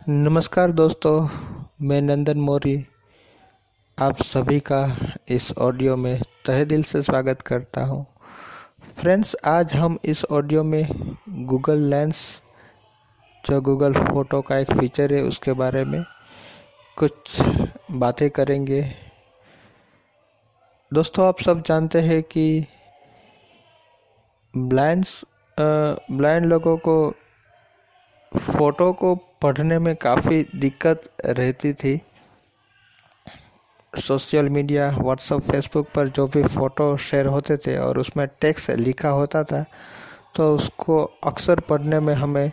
नमस्कार दोस्तों, मैं नंदन मोरी आप सभी का इस ऑडियो में तहे दिल से स्वागत करता हूं। फ्रेंड्स, आज हम इस ऑडियो में गूगल लेंस जो गूगल फ़ोटो का एक फीचर है उसके बारे में कुछ बातें करेंगे। दोस्तों, आप सब जानते हैं कि ब्लाइंड लोगों को फ़ोटो को पढ़ने में काफ़ी दिक्कत रहती थी। सोशल मीडिया, व्हाट्सएप, फेसबुक पर जो भी फ़ोटो शेयर होते थे और उसमें टेक्स्ट लिखा होता था तो उसको अक्सर पढ़ने में हमें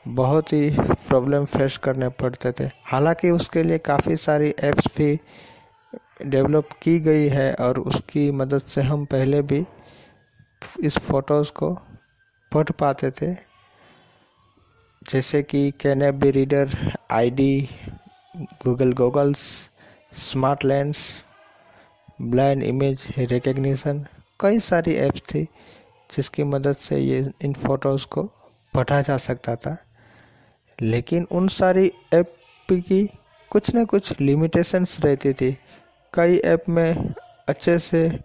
बहुत ही प्रॉब्लम फेस करने पड़ते थे। हालांकि उसके लिए काफ़ी सारी ऐप्स भी डेवलप की गई है और उसकी मदद से हम पहले भी इस फ़ोटोज़ को पढ़ पाते थे, जैसे कि can app B reader, ID, Google goggles, smart lens, blind image recognition. कई सारी ऐप्स थी जिसकी मदद से ये इन फ़ोटोज़ को पढ़ा जा सकता था। लेकिन उन सारी ऐप की कुछ न कुछ लिमिटेशंस रहती थी। कई ऐप में अच्छे से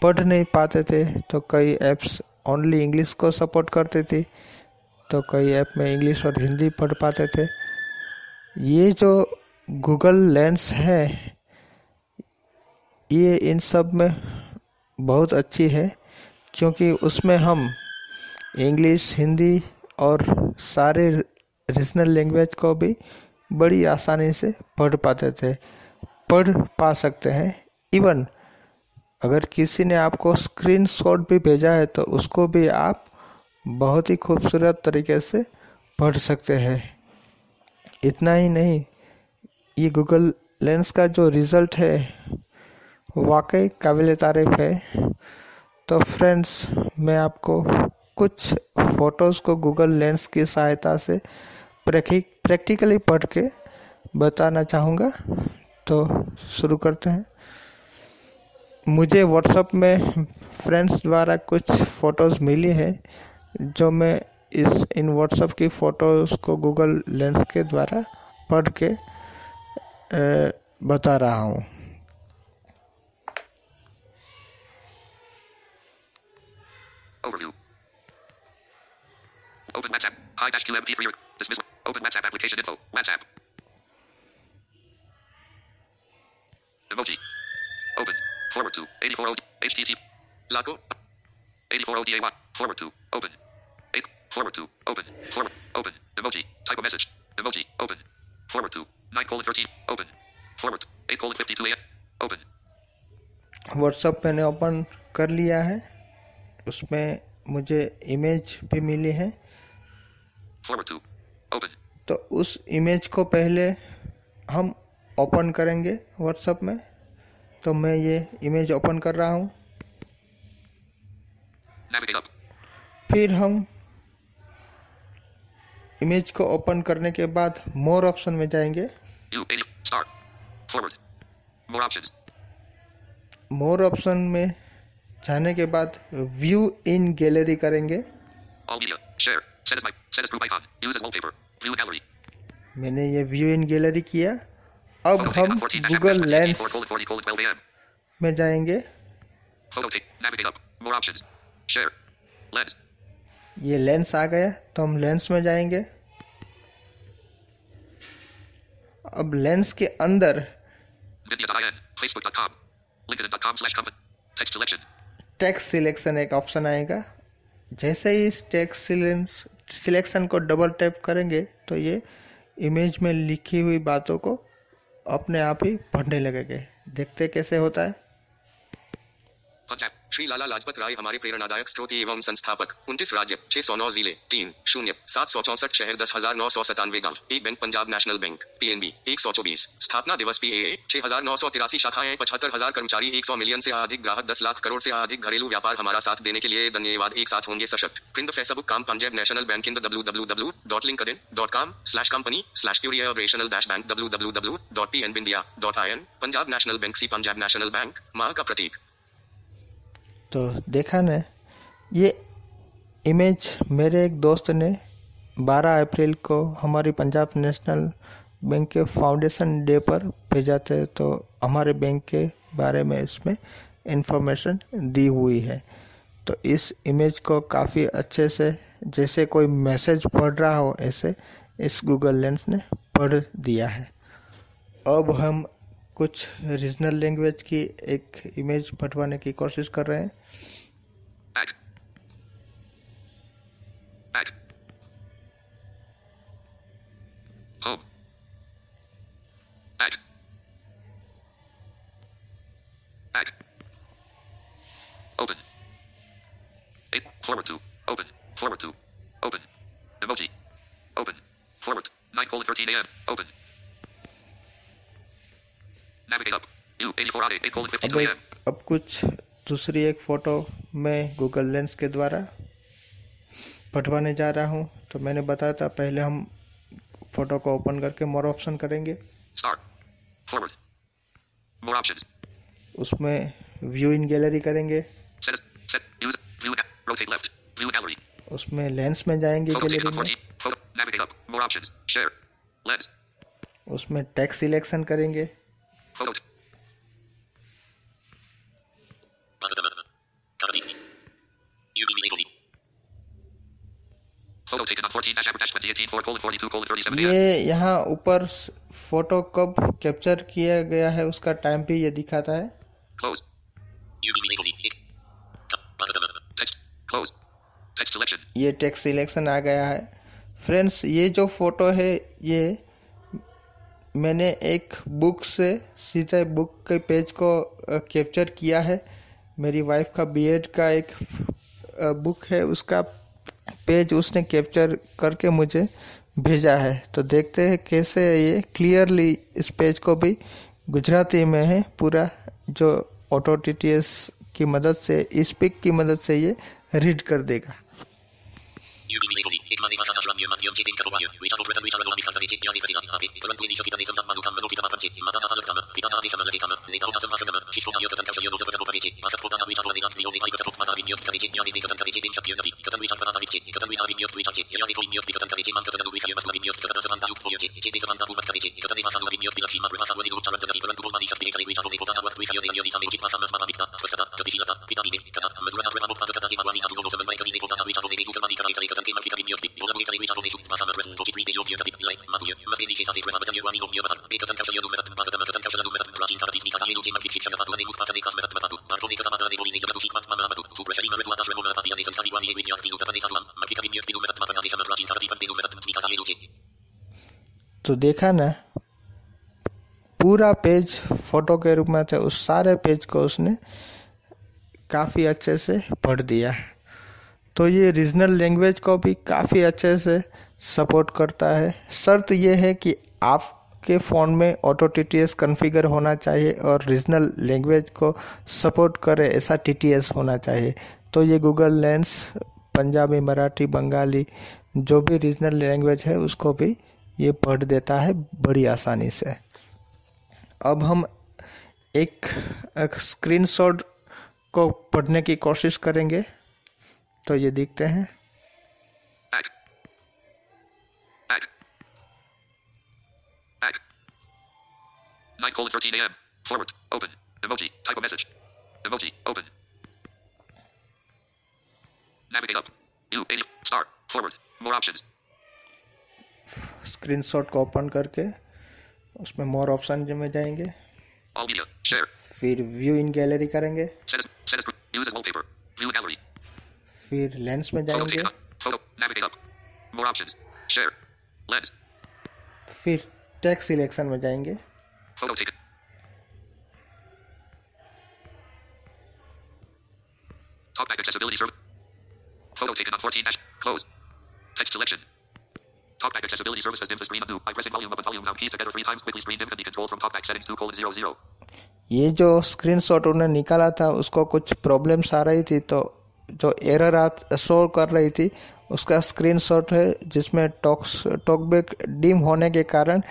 पढ़ नहीं पाते थे, तो कई ऐप्स ओनली इंग्लिश को सपोर्ट करती थी, तो कई ऐप में इंग्लिश और हिंदी पढ़ पाते थे। ये जो गूगल लेंस है ये इन सब में बहुत अच्छी है, क्योंकि उसमें हम इंग्लिश, हिंदी और सारे रीजनल लैंग्वेज को भी बड़ी आसानी से पढ़ पा सकते हैं। इवन अगर किसी ने आपको स्क्रीनशॉट भी भेजा है तो उसको भी आप बहुत ही खूबसूरत तरीके से पढ़ सकते हैं। इतना ही नहीं, ये गूगल लेंस का जो रिज़ल्ट है वाकई काबिल तारीफ़ है। तो फ्रेंड्स, मैं आपको कुछ फ़ोटोज़ को गूगल लेंस की सहायता से प्रैक्टिकली पढ़ के बताना चाहूँगा। तो शुरू करते हैं। मुझे व्हाट्सएप में फ्रेंड्स द्वारा कुछ फ़ोटोज़ मिली है जो मैं इन व्हाट्सएप की फ़ोटोज़ को गूगल लेंस के द्वारा पढ़ के बता रहा हूँ। Overview. Open WhatsApp. Hi-QMP for your dismissal. Open WhatsApp application info. WhatsApp. Emoji. Open. Forward to 84 HTTP. Laco. 84 ODAY. Forward to. Open. Forward to. Open. Forward. Open. Emoji. Type a message. Emoji. Open. Forward to. 9:13. Open. Forward. 8:52 AM. Open. WhatsApp मैंने open कर लिया है। उसमें मुझे image भी मिली है। Forward to. Open. तो उस इमेज को पहले हम ओपन करेंगे व्हाट्सएप में। तो मैं ये इमेज ओपन कर रहा हूँ। Navigate up. फिर हम इमेज को ओपन करने के बाद मोर ऑप्शन में जाएंगे। Start. Forward. More options. मोर ऑप्शन में जाने के बाद व्यू इन गैलरी करेंगे। All media. Share. Set as group icon. Use as wallpaper. View gallery. मैंने ये व्यू इन गैलरी किया। अब हम गूगल लेंस में जाएंगे। Navigate up. More options. Share. Lens. ये लेंस आ गया, तो हम लेंस में जाएंगे। अब लेंस के अंदर Vidya.in. Facebook.com. LinkedIn.com/company. Text selection. Text selection एक ऑप्शन आएगा। जैसे ही इस टेक्स्ट सिलेक्शन को डबल टैप करेंगे तो ये इमेज में लिखी हुई बातों को अपने आप ही पढ़ने लगेंगे। देखते कैसे होता है। पंजाब श्री लाला लाजपत राय हमारे प्रेरणादायक स्रोत एवं संस्थापक। 29 राज्य, 609 जिले, 3-0-764 शहर, 10,997 गांव, एक bank Punjab National bank PNB 124। स्थापना दिवस PAA 6,983 शाखाएं, 75,000 कर्मचारी, 100 मिलियन से अधिक ग्राहक, 10 लाख करोड़ से अधिक घरेलू व्यापार। हमारा साथ देने के लिए धन्यवाद। एक साथ होंगे सशक्त। प्रिंट फेसबुक काम Punjab National Bank in the www.linkedin.com/company/cooperational-bank www.pnbindia.in। Punjab National Bank सी पंजाब नेशनल बैंक मां का प्रतीक। तो देखा न, ये इमेज मेरे एक दोस्त ने 12 अप्रैल को हमारी पंजाब नेशनल बैंक के फाउंडेशन डे पर भेजा थे, तो हमारे बैंक के बारे में इसमें इंफॉर्मेशन दी हुई है। तो इस इमेज को काफ़ी अच्छे से, जैसे कोई मैसेज पढ़ रहा हो, ऐसे इस गूगल लेंस ने पढ़ दिया है। अब हम कुछ रीजनल लैंग्वेज की एक इमेज पढ़वाने की कोशिश कर रहे हैं। Back. Back. Home. Back. Back. Open. 8. Forward to. Open. Forward to. Open. Emoji. Open. Forward. 9:13 a.m. Open. Navigate up. U 84 8 8:52 a.m. अब कुछ दूसरी एक फ़ोटो मैं गूगल लेंस के द्वारा पढ़वाने जा रहा हूँ। तो मैंने बताया था, पहले हम फ़ोटो को ओपन करके मोर ऑप्शन करेंगे। Start. Forward. More options. उसमें व्यू इन गैलरी करेंगे। Set. Use. View. Rotate left. View gallery. उसमें लेंस में जाएंगे Photo taken गैलरी on में। 14. Photo. Navigate up. More options. Share. Lens. उसमें टेक्स्ट सिलेक्शन करेंगे। Photo. Photo taken on 14-2018 4:42:37 a.m. ये यहाँ ऊपर फोटो कब कैप्चर किया गया है उसका टाइम भी ये दिखाता है। Close. Text. Close. Text selection. ये टेक्स्ट सिलेक्शन आ गया है। फ्रेंड्स, ये जो फोटो है ये मैंने एक बुक से सीधे बुक के पेज को कैप्चर किया है। मेरी वाइफ का बीएड का एक बुक है, उसका पेज उसने कैप्चर करके मुझे भेजा है। तो देखते हैं कैसे ये क्लियरली इस पेज को भी गुजराती में है पूरा, जो ऑटो टीटीएस की मदद से, स्पीक की मदद से ये रीड कर देगा। तो देखा ना, पूरा पेज फोटो के रूप में था, उस सारे पेज को उसने काफ़ी अच्छे से पढ़ दिया। तो ये रीजनल लैंग्वेज को भी काफ़ी अच्छे से सपोर्ट करता है। शर्त ये है कि आपके फ़ोन में ऑटो टीटीएस कॉन्फ़िगर होना चाहिए और रीजनल लैंग्वेज को सपोर्ट करे ऐसा टीटीएस होना चाहिए। तो ये गूगल लेंस पंजाबी, मराठी, बंगाली जो भी रीजनल लैंग्वेज है उसको भी ये पढ़ देता है बड़ी आसानी से। अब हम एक स्क्रीनशॉट को पढ़ने की कोशिश करेंगे। तो ये देखते हैं। Back. Back. Back. 9:13 a.m. Forward. Open. Emoji. Type a message. Emoji. Open. Navigate up. U 80. Start. Forward. More options. Screenshot को ओपन करके उसमें मोर ऑप्शन में जाएंगे। All media. Share. फिर व्यू इन गैलरी करेंगे। Set as use as wallpaper. View gallery. फिर lens में Photo जाएंगे। taken on. Photo. Navigate up. More options. Share. Lens. फिर टेक्स्ट सिलेक्शन में जाएंगे। Photo taken. Talkback accessibility service. Photo taken on 14. Close. Text selection. Talkback accessibility service has dimmed the screen undo by pressing volume up and volume down keys together 3 times. Quickly screen dim can be controlled from talkback settings 2:00. ये जो screenshot उन्होंने निकाला था उसको कुछ problems आ रही थी, तो जो एरर शो कर रही थी उसका स्क्रीनशॉट है, जिसमें टॉकबैक डिम होने के कारण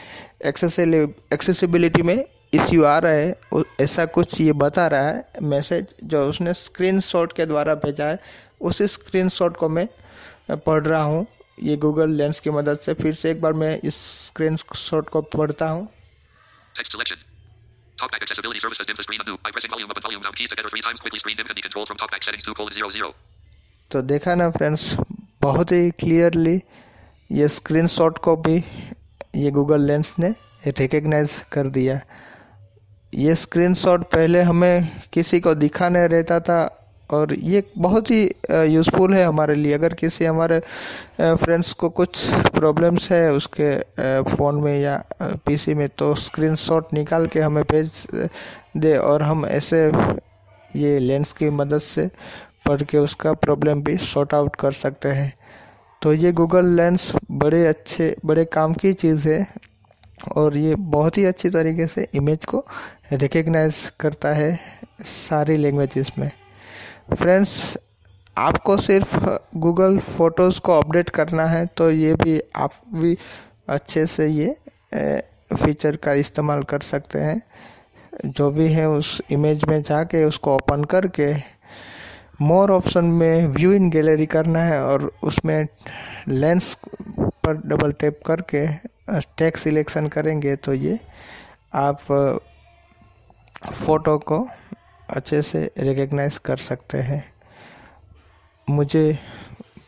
एक्सेसिबिलिटी में इश्यू आ रहा है, ऐसा कुछ ये बता रहा है मैसेज जो उसने स्क्रीनशॉट के द्वारा भेजा है। उसी स्क्रीनशॉट को मैं पढ़ रहा हूँ ये गूगल लेंस की मदद से। फिर से एक बार मैं इस स्क्रीनशॉट को पढ़ता हूँ। Text selection. Talkback accessibility service has dimmed the screen undo. By pressing volume up and volume down keys together 3 times quickly screen dim can be controlled from talkback settings 2:00. तो देखा ना फ्रेंड्स, बहुत ही clearly ये screenshot को भी ये Google lens ने recognise कर दिया। ये स्क्रीनशॉट पहले हमें किसी को दिखा नहीं रहता था और ये बहुत ही यूज़फुल है हमारे लिए। अगर किसी हमारे फ्रेंड्स को कुछ प्रॉब्लम्स है उसके फ़ोन में या पीसी में, तो स्क्रीनशॉट निकाल के हमें भेज दे और हम ऐसे ये लेंस की मदद से पढ़ के उसका प्रॉब्लम भी सॉर्ट आउट कर सकते हैं। तो ये गूगल लेंस बड़े काम की चीज़ है और ये बहुत ही अच्छी तरीके से इमेज को रिकग्नाइज करता है सारी लैंग्वेजेस में। फ्रेंड्स, आपको सिर्फ गूगल फ़ोटोज़ को अपडेट करना है तो ये भी आप भी अच्छे से ये फीचर का इस्तेमाल कर सकते हैं। जो भी है उस इमेज में जाके उसको ओपन करके मोर ऑप्शन में व्यू इन गैलरी करना है और उसमें लेंस पर डबल टैप करके टेक्स्ट सिलेक्शन करेंगे तो ये आप फ़ोटो को अच्छे से रिकग्नाइज कर सकते हैं। मुझे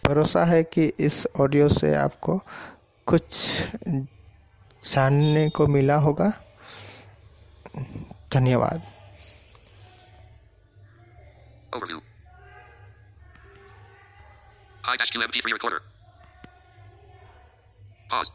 भरोसा है कि इस ऑडियो से आपको कुछ जानने को मिला होगा। धन्यवाद। Overview. I-QMP3 recorder. Pause.